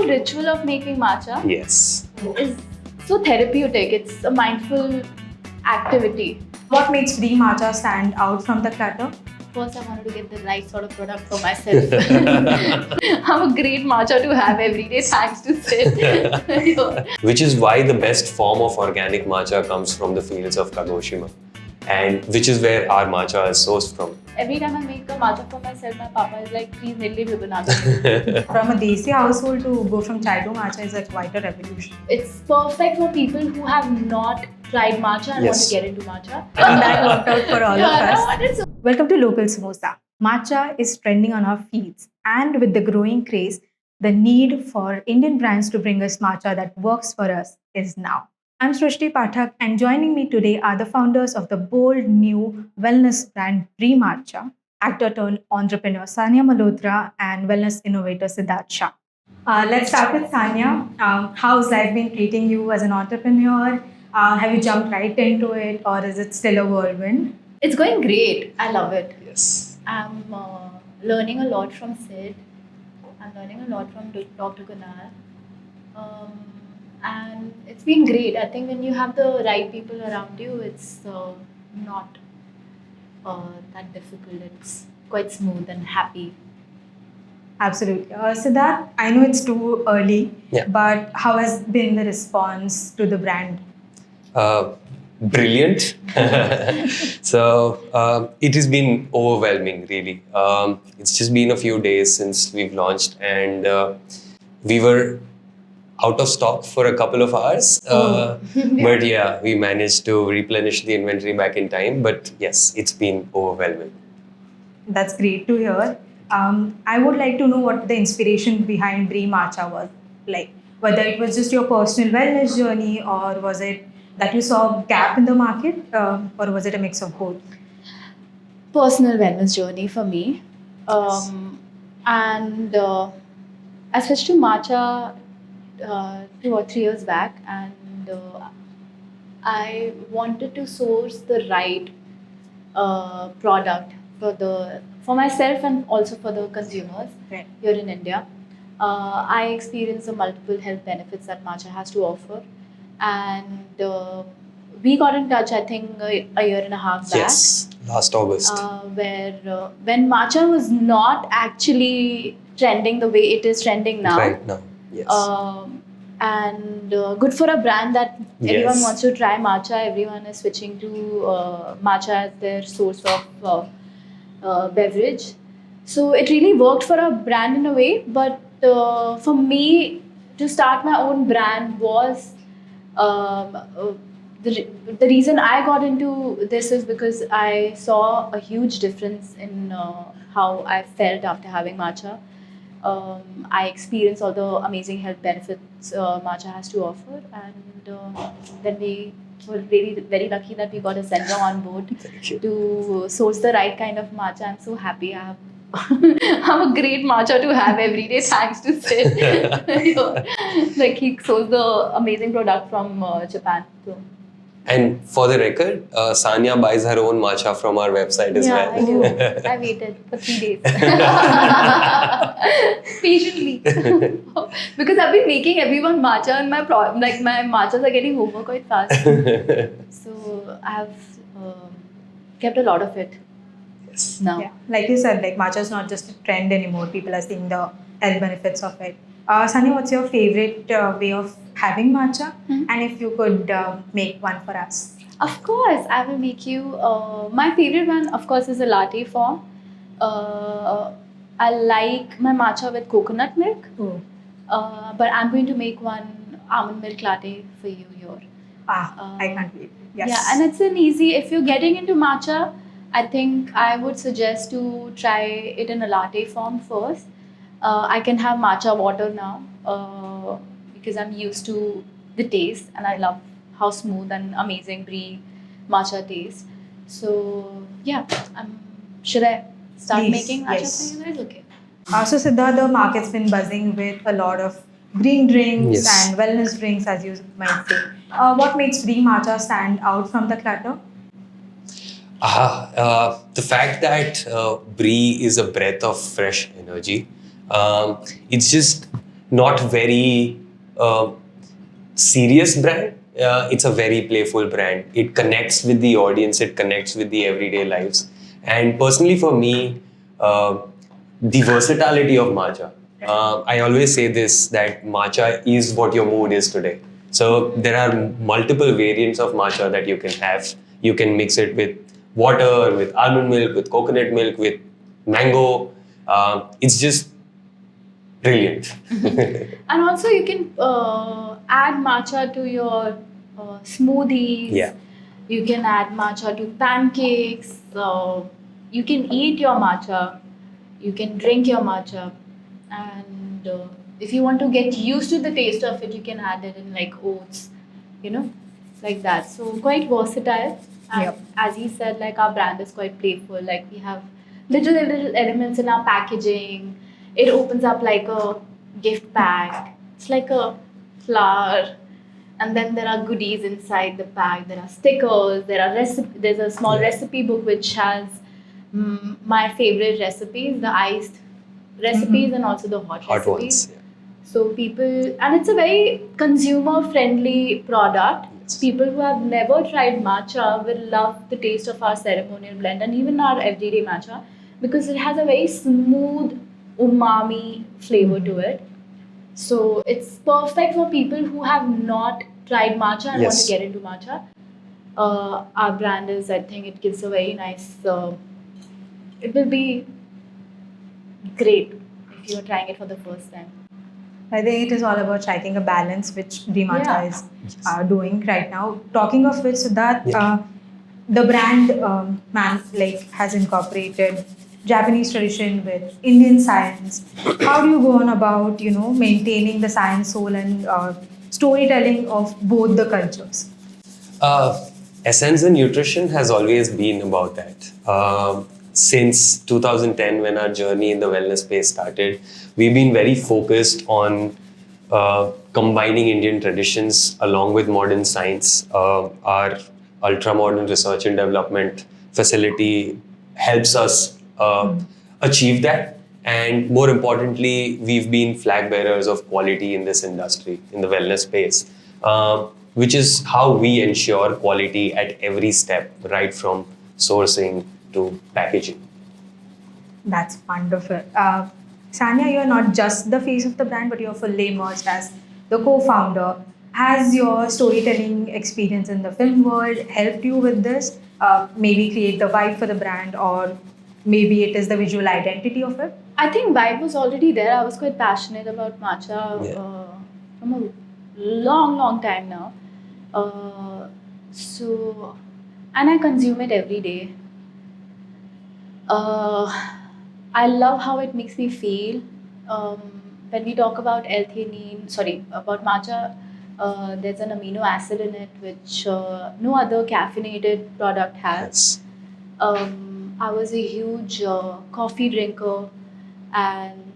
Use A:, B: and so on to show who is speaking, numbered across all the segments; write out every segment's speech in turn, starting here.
A: whole ritual of making matcha
B: Yes.
A: is so therapeutic. It's a mindful activity.
C: What makes Bree Matcha stand out from the clutter?
A: First, I wanted to get the right sort of product for myself. I'm a great matcha to have every day, thanks to Sid.
B: Which is why the best form of organic matcha comes from the fields of Kagoshima, and which is where our matcha is sourced from.
A: Every time I make a matcha for myself, my papa is like, please, mere liye bhi bana do.
C: From a Desi household to go from chai to matcha is quite a revolution.
A: It's perfect for people who have not tried matcha and want
B: Yes.
A: to get into matcha.
C: And that worked out for all of us.
A: It's
C: Welcome to Local Samosa. Matcha is trending on our feeds, and with the growing craze, the need for Indian brands to bring us matcha that works for us is now. I'm Srushti Pathak, and joining me today are the founders of the bold new wellness brand Bree Matcha, actor turned entrepreneur Sanya Malhotra, and wellness innovator Siddharth Shah. Let's start with Sanya. How's life been treating you as an entrepreneur? Have you jumped right into it, or is it still a whirlwind?
A: It's going great. I love it.
B: Yes.
A: I'm learning a lot from Sid. I'm learning a lot from Dr. Kunal. And it's been great. I think when you have the right people around you, it's not that difficult. It's quite smooth and happy.
C: Absolutely. Siddharth, I know it's too early,
B: Yeah.
C: but how has been the response to the brand?
B: Brilliant. So it has been overwhelming, really. It's just been a few days since we've launched, and we were out of stock for a couple of hours. But yeah, we managed to replenish the inventory back in time. But yes, it's been overwhelming.
C: That's great to hear. I would like to know what the inspiration behind Bree Matcha was like. Whether it was just your personal wellness journey, or was it that you saw a gap in the market, or was it a mix of both?
A: Personal wellness journey for me. And I switched to matcha 2 or 3 years back, and I wanted to source the right product for myself and also for the consumers
C: Right.
A: here in India. I experienced the multiple health benefits that matcha has to offer, and we got in touch, I think, a year and a half back.
B: Yes, last August.
A: Where when matcha was not actually trending the way it is trending now.
B: Right now. Yes.
A: And good for a brand that everyone
B: Yes.
A: wants to try matcha. Everyone is switching to matcha as their source of beverage. So it really worked for a brand in a way. But for me, to start my own brand was the reason I got into this is because I saw a huge difference in how I felt after having matcha. I experienced all the amazing health benefits matcha has to offer, and then we were really very lucky that we got a Sanya on board
B: Thank you.
A: to source the right kind of matcha. I'm so happy I have I'm a great matcha to have every day, thanks to Sid. Like he sourced the amazing product from Japan. So.
B: And for the record, Sanya buys her own matcha from our website as
A: Yeah,
B: well.
A: I do. I waited for 3 days. Patiently. Because I've been making everyone matcha, and my matchas are getting over quite fast. So I have kept a lot of it
B: Yes.
A: now.
C: Yeah, like you said, like matcha is not just a trend anymore. People are seeing the health benefits of it. Sanya, what's your favorite way of having matcha? And if you could make one for us.
A: Of course, I will make you. My favorite one, of course, is a latte form. I like my matcha with coconut milk, but I'm going to make one almond milk latte for you here.
C: I can't wait. Yes.
A: Yeah, and it's an easy. If you're getting into matcha, I think I would suggest to try it in a latte form first. I can have matcha water now because I'm used to the taste, and I love how smooth and amazing Bree Matcha tastes. So yeah, should I start
C: Please,
A: making matcha
C: yes.
A: for you guys? Okay.
C: So Siddharth, the market's been buzzing with a lot of green drinks
B: Yes.
C: and wellness drinks, as you might say. What makes Bree Matcha stand out from the clutter?
B: The fact that Bree is a breath of fresh energy. It's just not very serious brand. It's a very playful brand. It connects with the audience. It connects with the everyday lives. And personally, for me, the versatility of matcha. I always say this, that matcha is what your mood is today. So there are multiple variants of matcha that you can have. You can mix it with water, with almond milk, with coconut milk, with mango. It's just brilliant.
A: And also, you can add matcha to your smoothies.
B: Yeah.
A: You can add matcha to pancakes. You can eat your matcha. You can drink your matcha. And if you want to get used to the taste of it, you can add it in like oats, you know, like that. So quite versatile. And
C: Yep.
A: as he said, like our brand is quite playful. Like we have little elements in our packaging. It opens up like a gift bag. It's like a flower, and then there are goodies inside the bag. There are stickers. There's a small recipe book which has my favorite recipes, the iced recipes, and also the hot
B: Hot
A: recipes.
B: ones. Yeah.
A: So people, and it's a very consumer friendly product.
B: Yes.
A: People who have never tried matcha will love the taste of our ceremonial blend and even our everyday matcha, because it has a very smooth umami flavor to it. So it's perfect for people who have not tried matcha and want
B: Yes.
A: to get into matcha. Our brand is, I think, it gives a very nice. It will be great if you're trying it for the first time.
C: I think it is all about striking a balance, which Bree Matcha
A: Yeah.
C: is doing right now. Talking of which, Siddharth,
B: Yeah.
C: the brand has incorporated Japanese tradition with Indian science. How do you go on about maintaining the science soul and storytelling of both the cultures?
B: Essence and nutrition has always been about that. Since 2010, when our journey in the wellness space started, we've been very focused on combining Indian traditions along with modern science. Our ultra modern research and development facility helps us achieve that. And more importantly, we've been flag bearers of quality in this industry, in the wellness space, which is how we ensure quality at every step, right from sourcing to packaging.
C: That's wonderful. Sanya, you're not just the face of the brand, but you're fully immersed as the co-founder. Has your storytelling experience in the film world helped you with this? Maybe create the vibe for the brand, or maybe it is the visual identity of it?
A: I think vibe was already there. I was quite passionate about matcha
B: Yeah.
A: from a long time now. So, and I consume it every day. I love how it makes me feel. When we talk about about matcha, there's an amino acid in it which no other caffeinated product has.
B: Yes.
A: I was a huge coffee drinker, and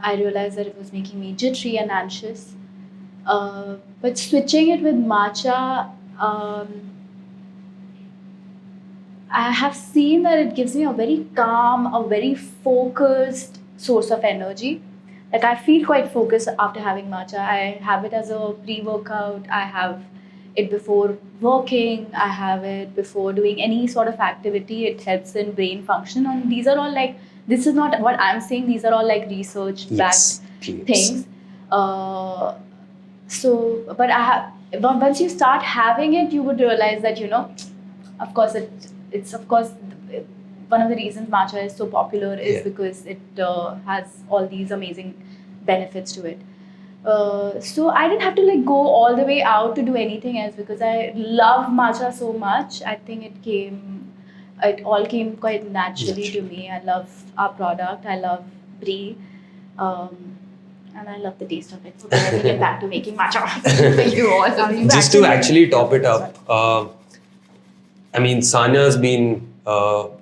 A: I realized that it was making me jittery and anxious. But switching it with matcha, I have seen that it gives me a very calm, a very focused source of energy. Like I feel quite focused after having matcha. I have it as a pre-workout. I have it before working. I have it before doing any sort of activity. It helps in brain function. And these are all like, this is not what I'm saying. These are all like research-backed
B: Yes. Claims.
A: things. But once you start having it, you would realize that of course it's of course one of the reasons matcha is so popular is
B: Yeah.
A: because it has all these amazing benefits to it. So I didn't have to like go all the way out to do anything else because I love matcha so much. I think it all came quite naturally to me. I love our product. I love Bree. And I love the taste of it. So let me get back to making matcha. Thank you all.
B: Just to actually top it up, I mean, Sanya's been,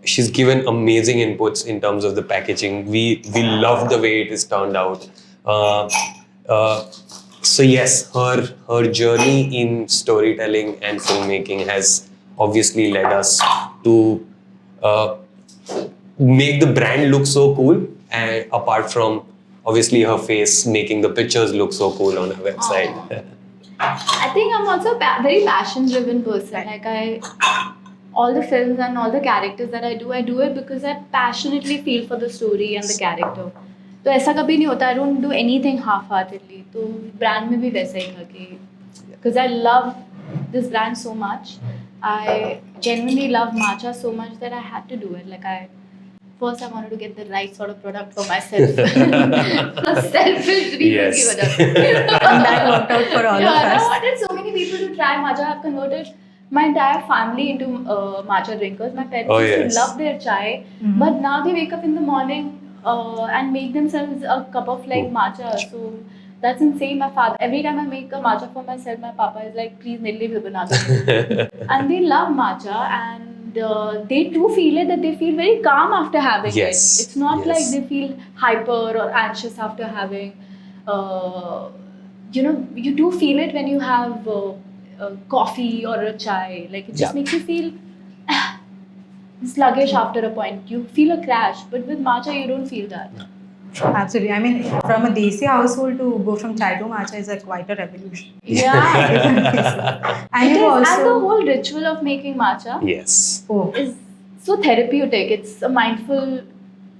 B: she's given amazing inputs in terms of the packaging. We love the way it is turned out. So yes, her journey in storytelling and filmmaking has obviously led us to make the brand look so cool, and apart from obviously her face making the pictures look so cool on our website.
A: I think I'm also a very passion-driven person.
C: Right.
A: Like all the films and all the characters that I do it because I passionately feel for the story and the character. तो ऐसा कभी नहीं होता. I don't do anything half-heartedly. तो brand में भी वैसा ही था कि because I love this brand so much. I genuinely love matcha so much that I had to do it. First I wanted to get the right sort of product for myself. Selfish reasons की वजह से.
C: And that worked out for all of
A: I
C: us.
A: wanted so many people to try matcha. I've converted my entire family into matcha drinkers. My parents used to love their chai, but now they wake up in the morning and make themselves a cup of matcha. So that's insane. My father, every time I make a matcha for myself, my papa is like, please मेरे लिए भी बना दो. And they love matcha, and they too feel it, that they feel very calm after having it. It's not like they feel hyper or anxious after having. You do feel it when you have coffee or a chai. Like it just makes you feel sluggish after a point. You feel a crash, but with matcha you don't feel that.
C: Absolutely. I mean, from a Desi household to go from chai to matcha is quite a revolution.
A: Yeah.
C: And
A: It
C: you
A: is,
C: also
A: and the whole ritual of making matcha
B: Yes.
A: is so therapeutic. It's a mindful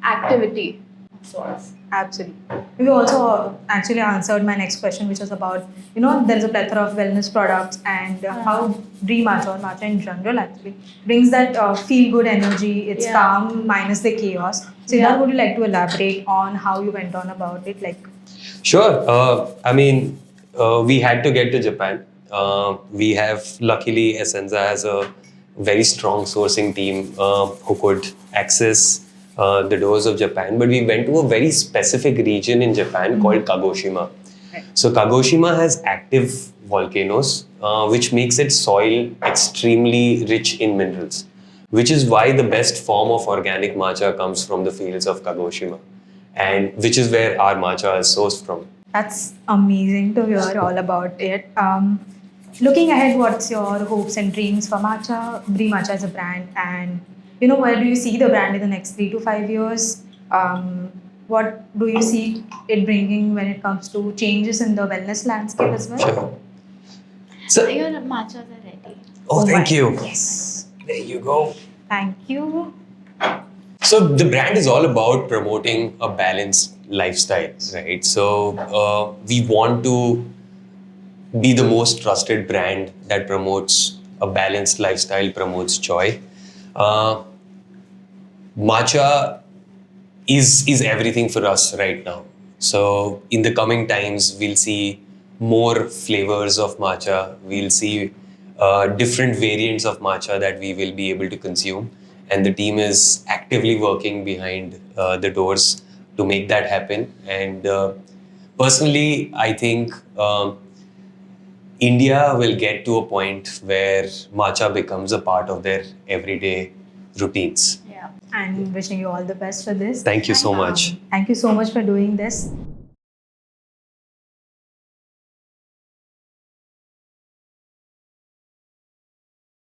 A: activity of sorts.
C: Absolutely. You also actually answered my next question, which was about, there's a plethora of wellness products and how Bree Matcha or matcha in general actually brings that feel-good energy. It's calm minus the chaos. So, Siddharth, would you like to elaborate on how you went on about it?
B: Sure. We had to get to Japan. We have, luckily, Essenza has a very strong sourcing team who could access the doors of Japan. But we went to a very specific region in Japan called Kagoshima.
C: Right.
B: So Kagoshima has active volcanoes, which makes its soil extremely rich in minerals, which is why the best form of organic matcha comes from the fields of Kagoshima, and which is where our matcha is sourced from.
C: That's amazing to hear all about it. Looking ahead, what's your hopes and dreams for Matcha, Bree Matcha as a brand, and where do you see the brand in the next 3 to 5 years? What do you see it bringing when it comes to changes in the wellness landscape as well?
B: Sure. So,
A: Your matchas are ready.
B: oh, thank you.
C: Yes.
B: There you go.
C: Thank you.
B: So the brand is all about promoting a balanced lifestyle, right? So we want to be the most trusted brand that promotes a balanced lifestyle, promotes joy. Matcha is everything for us right now. So in the coming times, we'll see more flavors of matcha. We'll see different variants of matcha that we will be able to consume. And the team is actively working behind the doors to make that happen. And personally, I think India will get to a point where matcha becomes a part of their everyday routines.
A: Yeah.
C: And wishing you all the best for this.
B: Thank you so much.
C: Thank you so much for doing this.